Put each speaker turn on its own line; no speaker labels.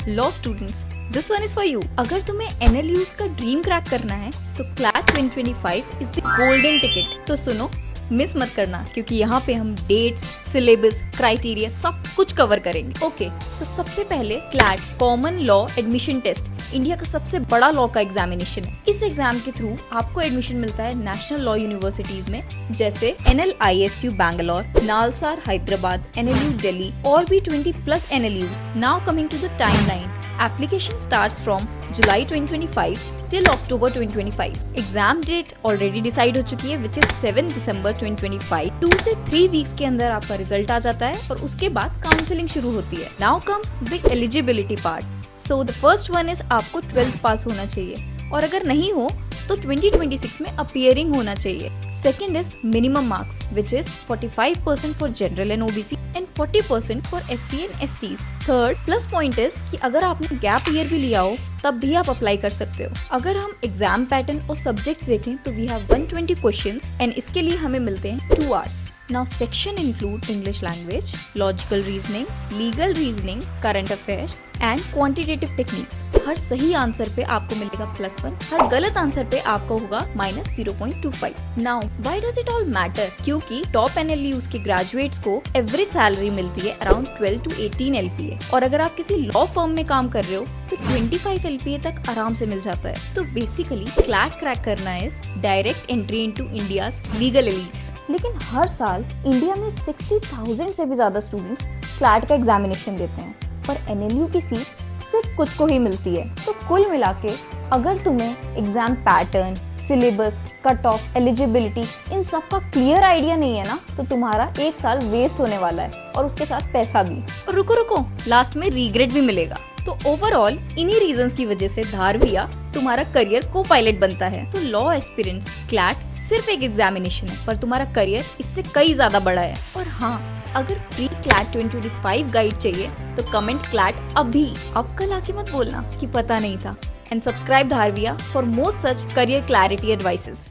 Law students, this one is for you. अगर तुम्हें NLUs का ड्रीम क्रैक करना है तो CLAT 2025 is the golden ticket. तो सुनो, मिस मत करना, क्योंकि यहाँ पे हम डेट्स, सिलेबस, क्राइटेरिया सब कुछ कवर करेंगे। ओके, तो सबसे पहले CLAT common law admission test India का सबसे बड़ा लॉ का एग्जामिनेशन है। इस एग्जाम के थ्रू आपको एडमिशन मिलता है नेशनल लॉ यूनिवर्सिटीज में, जैसे NLISU बैंगलोर, नालसार हैदराबाद, NLU दिल्ली और भी 20+ NLUs। Now coming to the timeline, application starts from July 2025 till October 2025. Exam date already decide हो चुकी है, which is 7 December 2025। 2 से 3 वीक्स के अंदर आपका रिजल्ट आ जाता है और उसके बाद काउंसलिंग शुरू होती है। Now comes the eligibility part. So the first one is आपको 12th पास होना चाहिए, और अगर नहीं हो तो 2026 में अपीयरिंग होना चाहिए। Second is minimum marks, which is 45% for general and OBC and 40% for SC and STs। Third plus point is कि अगर आपने गैप ईयर भी लिया हो तब भी आप अप्लाई कर सकते हो। अगर हम एग्जाम पैटर्न और सब्जेक्ट्स देखें तो वी हैव 120 क्वेश्चंस एंड इसके लिए हमें मिलते हैं 2 hours। Now section include English language, logical reasoning, legal reasoning, current affairs and quantitative techniques. हर सही आंसर पे आपको मिलेगा +1, हर गलत आंसर पे आपको होगा -0.25। Now why does it all matter? क्योंकि टॉप NLUs के ग्रेजुएट्स को एवरेज सैलरी मिलती है अराउंड 12 to 18 LPA, और अगर आप किसी लॉ फर्म में काम कर रहे हो तो 25 LPA तक आराम से मिल जाता है। तो बेसिकली क्लैट क्रैक करना है direct entry into India's legal elites. लेकिन हर साल इंडिया में 60,000 से भी ज्यादा स्टूडेंट्स क्लैट का एग्जामिनेशन देते हैं, पर NLU की सीट्स सिर्फ कुछ को ही मिलती है। तो कुल मिला के अगर तुम्हें exam pattern, syllabus, cut off, eligibility इन सब का क्लियर आइडिया नहीं है ना, तो तुम्हारा 1 साल वेस्ट होने वाला है, और उसके साथ पैसा भी। और रुको, लास्ट में रिग्रेट भी मिलेगा। तो ओवरऑल इन्हीं रीजंस की वजह से धारविया तुम्हारा करियर को पायलट बनता है। तो लॉ एस्पिरेंट्स, क्लैट सिर्फ एक एग्जामिनेशन है, पर तुम्हारा करियर इससे कई ज्यादा बड़ा है। और हाँ, अगर फ्री क्लैट 2025 गाइड चाहिए तो कमेंट क्लैट अभी, अब कल आके मत बोलना कि पता नहीं था। एंड सब्सक्राइब धारविया for more such career clarity advices.